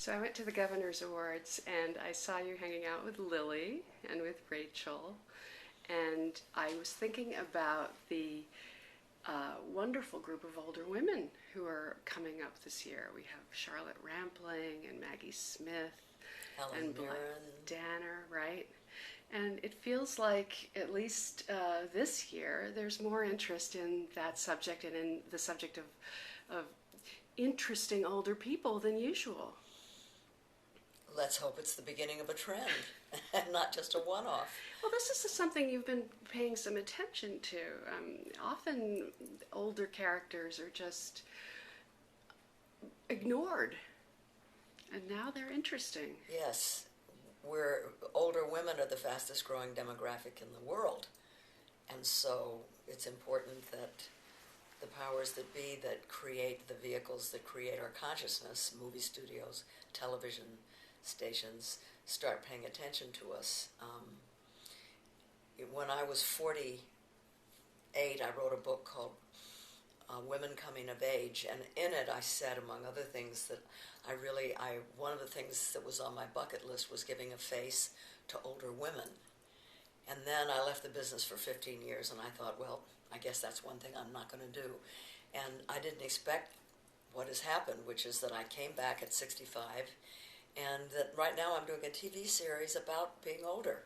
So I went to the Governor's Awards and I saw you hanging out with Lily and with Rachel. And I was thinking about the wonderful group of older women who are coming up this year. We have Charlotte Rampling and Maggie Smith Helen and Mirren. Blythe Danner, right? And it feels like, at least this year, there's more interest in that subject and in the subject of interesting older people than usual. Let's hope it's the beginning of a trend and not just a one-off. Well, this is something you've been paying some attention to. Often older characters are just ignored, and now they're interesting. Yes, older women are the fastest growing demographic in the world, and so it's important that the powers that be that create the vehicles that create our consciousness, movie studios, television stations, start paying attention to us. When I was 48, I wrote a book called Women Coming of Age, and in it I said, among other things, that one of the things that was on my bucket list was giving a face to older women. And then I left the business for 15 years, and I thought, well, I guess that's one thing I'm not going to do. And I didn't expect what has happened, which is that I came back at 65, and that right now I'm doing a TV series about being older,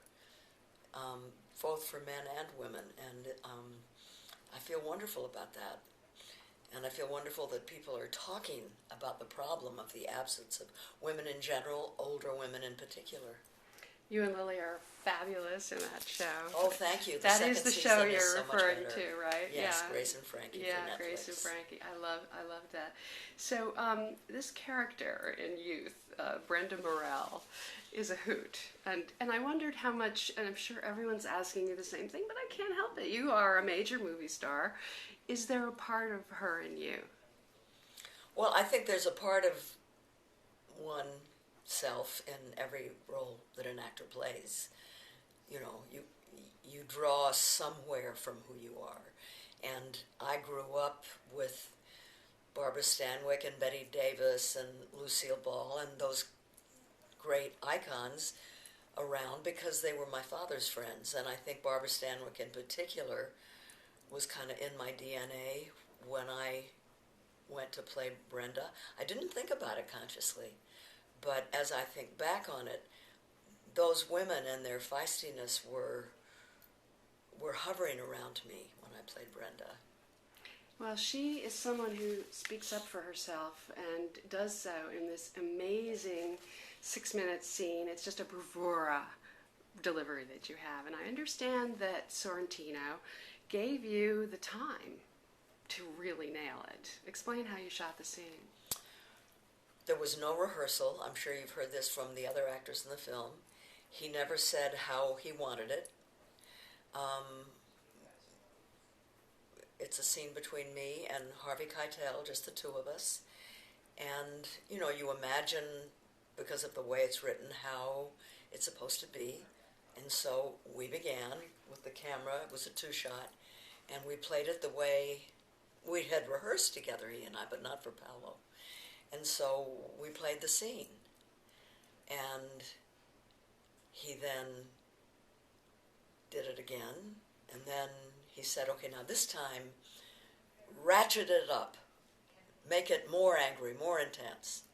both for men and women, and I feel wonderful about that. And I feel wonderful that people are talking about the problem of the absence of women in general, older women in particular. You and Lily are fabulous in that show. Oh, thank you. That is the show you're so referring to, right? Yes, yeah. Grace and Frankie. Yeah, for Netflix. Grace and Frankie. I love that. So this character in Youth, Brenda Morell, is a hoot, and I wondered how much. And I'm sure everyone's asking you the same thing, but I can't help it. You are a major movie star. Is there a part of her in you? Well, I think there's a part of oneself in every role that an actor plays. You know, you draw somewhere from who you are. And I grew up with Barbara Stanwyck and Betty Davis and Lucille Ball and those great icons around because they were my father's friends. And I think Barbara Stanwyck in particular was kind of in my DNA when I went to play Brenda. I didn't think about it consciously, but as I think back on it, those women and their feistiness were hovering around me when I played Brenda. Well, she is someone who speaks up for herself and does so in this amazing 6-minute scene. It's just a bravura delivery that you have, and I understand that Sorrentino gave you the time to really nail it. Explain how you shot the scene. There was no rehearsal. I'm sure you've heard this from the other actors in the film. He never said how he wanted it. It's a scene between me and Harvey Keitel, just the two of us. And, you know, you imagine, because of the way it's written, how it's supposed to be. And so we began with the camera. It was a 2-shot. And we played it the way we had rehearsed together, he and I, but not for Paolo. And so we played the scene. And he then did it again. And then he said, okay, now this time, ratchet it up. Make it more angry, more intense.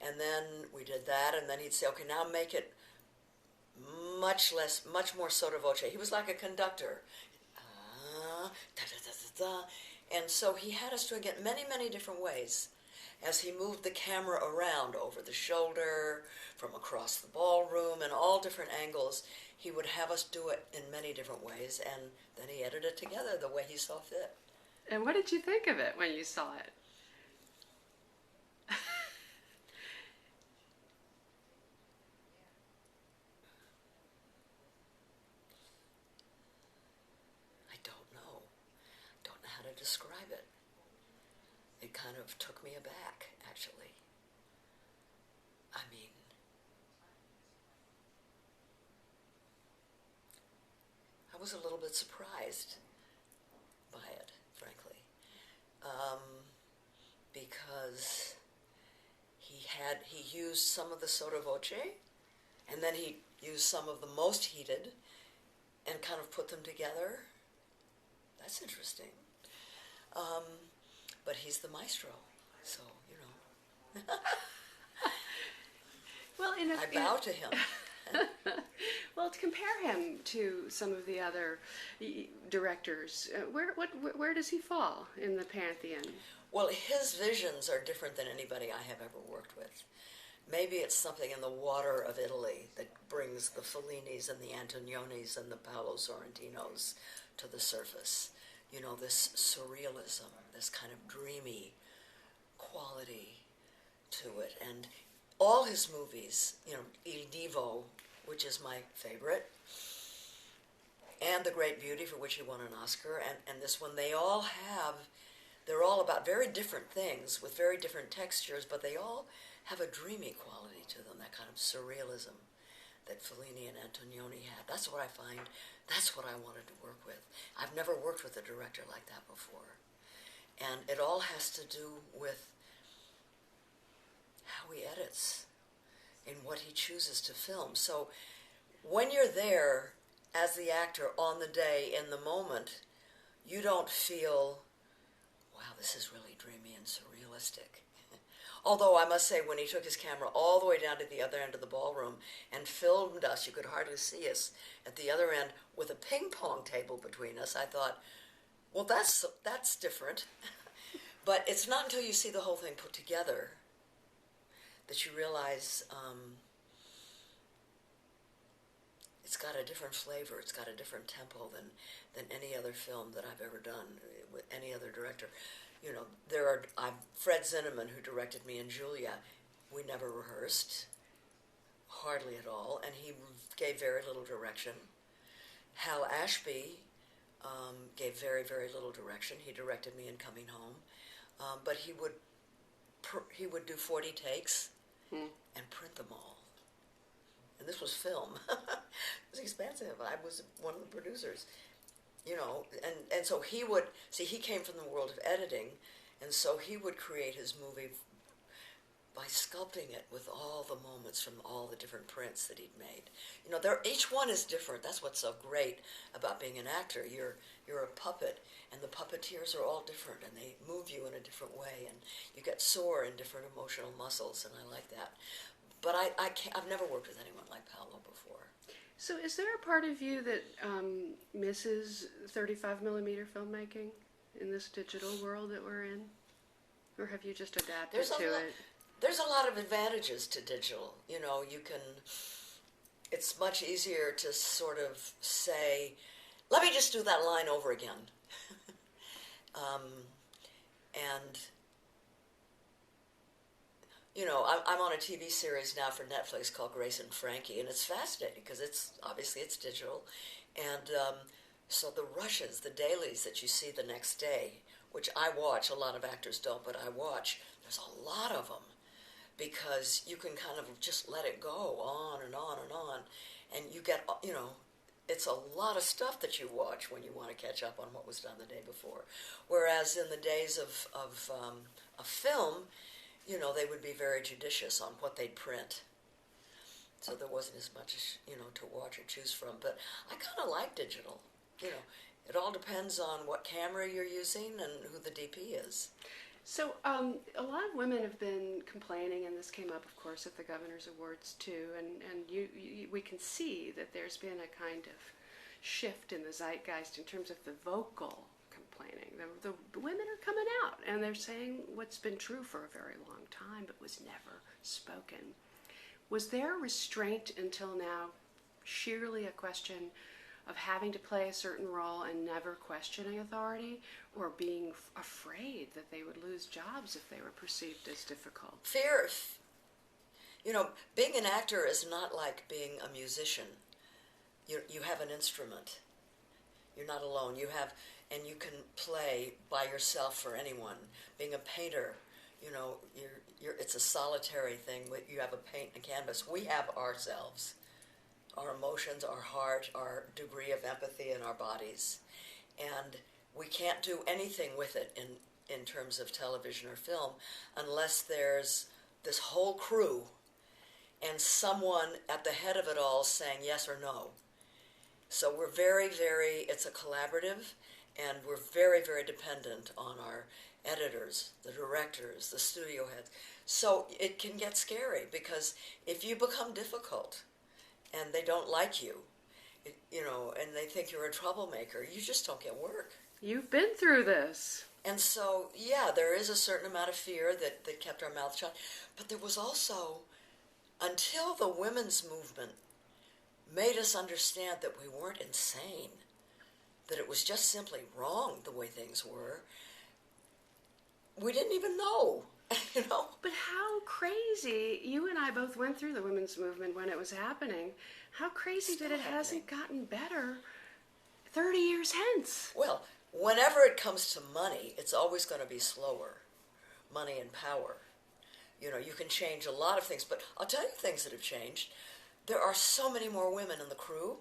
And then we did that, and then he'd say, okay, now make it much more sotto voce. He was like a conductor. And so he had us doing it many, many different ways. As he moved the camera around over the shoulder, from across the ballroom, and all different angles, he would have us do it in many different ways, and then he edited it together the way he saw fit. And what did you think of it when you saw it? I don't know how to describe it. It kind of took me aback, actually. I mean, I was a little bit surprised by it, frankly, because he he used some of the sotto voce, and then he used some of the most heated, and kind of put them together. That's interesting. But he's the maestro, so Well, I bow to him. well, to compare him to some of the other directors, where does he fall in the pantheon? Well, his visions are different than anybody I have ever worked with. Maybe it's something in the water of Italy that brings the Fellinis and the Antonionis and the Paolo Sorrentinos to the surface. This surrealism, this kind of dreamy quality to it. And all his movies, Il Divo, which is my favorite, and The Great Beauty, for which he won an Oscar, and this one, they're all about very different things with very different textures, but they all have a dreamy quality to them, that kind of surrealism that Fellini and Antonioni had. That's what I find, that's what I wanted to work with. I've never worked with a director like that before. And it all has to do with how he edits and what he chooses to film. So when you're there as the actor on the day, in the moment, you don't feel, wow, this is really dreamy and surrealistic. Although I must say, when he took his camera all the way down to the other end of the ballroom and filmed us, you could hardly see us at the other end with a ping pong table between us, I thought, well, that's different. But it's not until you see the whole thing put together that you realize it's got a different flavor, it's got a different tempo than any other film that I've ever done with any other director. Fred Zinnemann, who directed me in Julia, we never rehearsed, hardly at all, and he gave very little direction. Hal Ashby gave very, very little direction. He directed me in Coming Home, but he would do 40 takes and print them all. And this was film. It was expensive. I was one of the producers. And so he came from the world of editing, and so he would create his movie by sculpting it with all the moments from all the different prints that he'd made. Each one is different. That's what's so great about being an actor. You're a puppet, and the puppeteers are all different, and they move you in a different way, and you get sore in different emotional muscles, and I like that. But I've never worked with anyone like Paolo before. So is there a part of you that misses 35 millimeter filmmaking in this digital world that we're in? Or have you just adapted to it? There's a lot of advantages to digital. It's much easier to sort of say, let me just do that line over again. I'm on a TV series now for Netflix called Grace and Frankie, and it's fascinating because it's digital. And so the rushes, the dailies that you see the next day, which I watch, a lot of actors don't, but I watch, there's a lot of them because you can kind of just let it go on and on and on. And you get, it's a lot of stuff that you watch when you want to catch up on what was done the day before. Whereas in the days of film, they would be very judicious on what they'd print. So there wasn't as much, to watch or choose from. But I kind of like digital. It all depends on what camera you're using and who the DP is. So a lot of women have been complaining, and this came up, of course, at the Governor's Awards too, and we can see that there's been a kind of shift in the zeitgeist in terms of the vocal complaining. The women are coming out, and they're saying what's been true for a very long time, but was never spoken. Was there restraint until now sheerly a question of having to play a certain role and never questioning authority, or being afraid that they would lose jobs if they were perceived as difficult? Fear. Being an actor is not like being a musician. You have an instrument. You're not alone. And you can play by yourself for anyone. Being a painter, it's a solitary thing. You have a paint and a canvas. We have ourselves, our emotions, our heart, our degree of empathy in our bodies. And we can't do anything with it in terms of television or film unless there's this whole crew and someone at the head of it all saying yes or no. So we're very, very, it's a collaborative, and we're very, very dependent on our editors, the directors, the studio heads. So it can get scary, because if you become difficult and they don't like you, and they think you're a troublemaker, you just don't get work. You've been through this. And so, yeah, there is a certain amount of fear that kept our mouths shut. But there was also, until the women's movement made us understand that we weren't insane, that it was just simply wrong the way things were, we didn't even know, But how crazy, you and I both went through the women's movement when it was happening. How crazy that it hasn't gotten better 30 years hence. Well, whenever it comes to money, it's always going to be slower. Money and power. You can change a lot of things, but I'll tell you things that have changed. There are so many more women in the crew.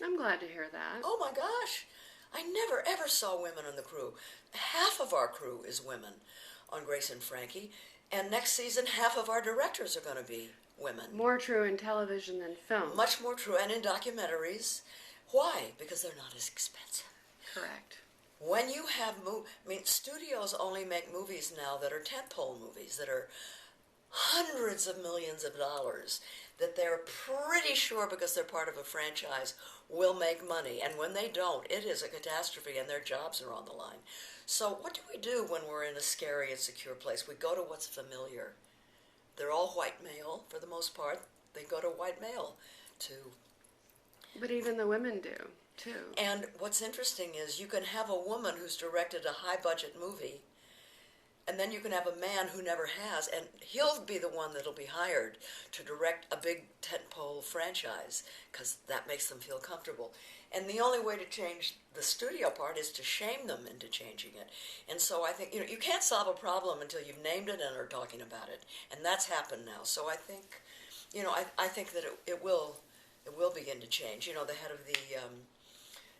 I'm glad to hear that. Oh my gosh. I never ever saw women in the crew. Half of our crew is women on Grace and Frankie, and next season half of our directors are going to be women. More true in television than film. Much more true, and in documentaries. Why? Because they're not as expensive. Correct. When you have studios only make movies now that are tentpole movies, that are hundreds of millions of dollars, that they're pretty sure, because they're part of a franchise, will make money. And when they don't, it is a catastrophe, and their jobs are on the line. So what do we do when we're in a scary and secure place? We go to what's familiar. They're all white male, for the most part. They go to white male to... But even the women do, too. And what's interesting is you can have a woman who's directed a high-budget movie, and then you can have a man who never has, and he'll be the one that'll be hired to direct a big tentpole franchise, because that makes them feel comfortable. And the only way to change the studio part is to shame them into changing it. And so I think, you can't solve a problem until you've named it and are talking about it. And that's happened now. So I think, I think that it will begin to change. The head of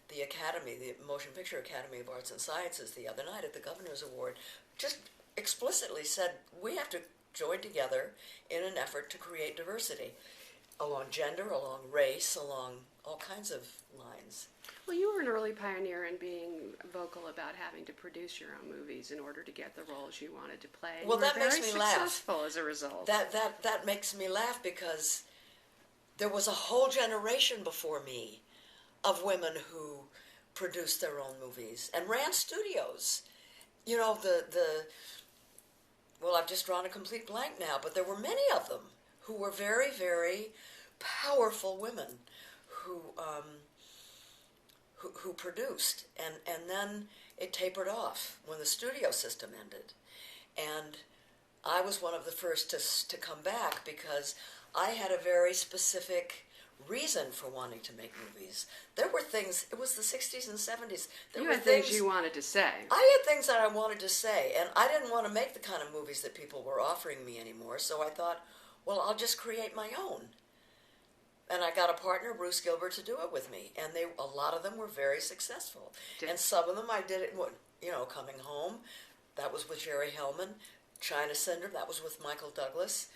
the Academy, the Motion Picture Academy of Arts and Sciences, the other night at the Governor's Award, just explicitly said we have to join together in an effort to create diversity along gender, along race, along all kinds of lines. Well, you were an early pioneer in being vocal about having to produce your own movies in order to get the roles you wanted to play. Well, that makes me laugh. Successful as a result. That makes me laugh, because there was a whole generation before me of women who produced their own movies and ran studios. Well, I've just drawn a complete blank now, but there were many of them who were very, very powerful women who produced, and then it tapered off when the studio system ended. And I was one of the first to come back, because I had a very specific reason for wanting to make movies. There were things, it was the 60s and 70s. You had things you wanted to say. I had things that I wanted to say, and I didn't want to make the kind of movies that people were offering me anymore, so I thought, well, I'll just create my own. And I got a partner, Bruce Gilbert, to do it with me, and a lot of them were very successful. And some of them I did it, Coming Home, that was with Jerry Hellman. China Syndrome, that was with Michael Douglas.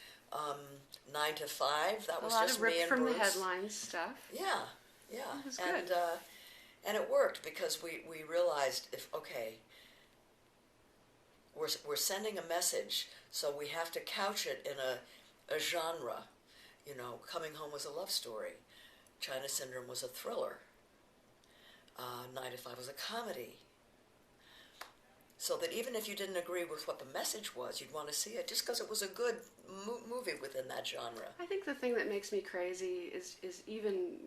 9 to 5, that was just me and Bruce. A lot of ripped from the headlines stuff. Yeah. That was good. And it worked, because we realized, we're sending a message, so we have to couch it in a genre. Coming Home was a love story. China Syndrome was a thriller. 9 to 5 was a comedy. So that even if you didn't agree with what the message was, you'd want to see it, just because it was a good movie within that genre. I think the thing that makes me crazy is even,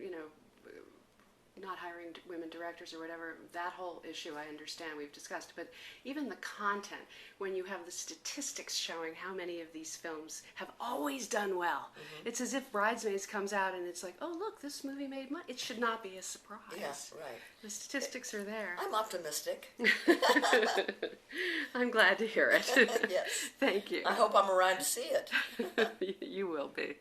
not hiring women directors or whatever, that whole issue I understand, we've discussed, but even the content, when you have the statistics showing how many of these films have always done well. Mm-hmm. It's as if Bridesmaids comes out and it's like, oh look, this movie made money. It should not be a surprise. Yeah, right. The statistics are there. I'm optimistic. I'm glad to hear it. Yes. Thank you. I hope I'm around to see it. You will be.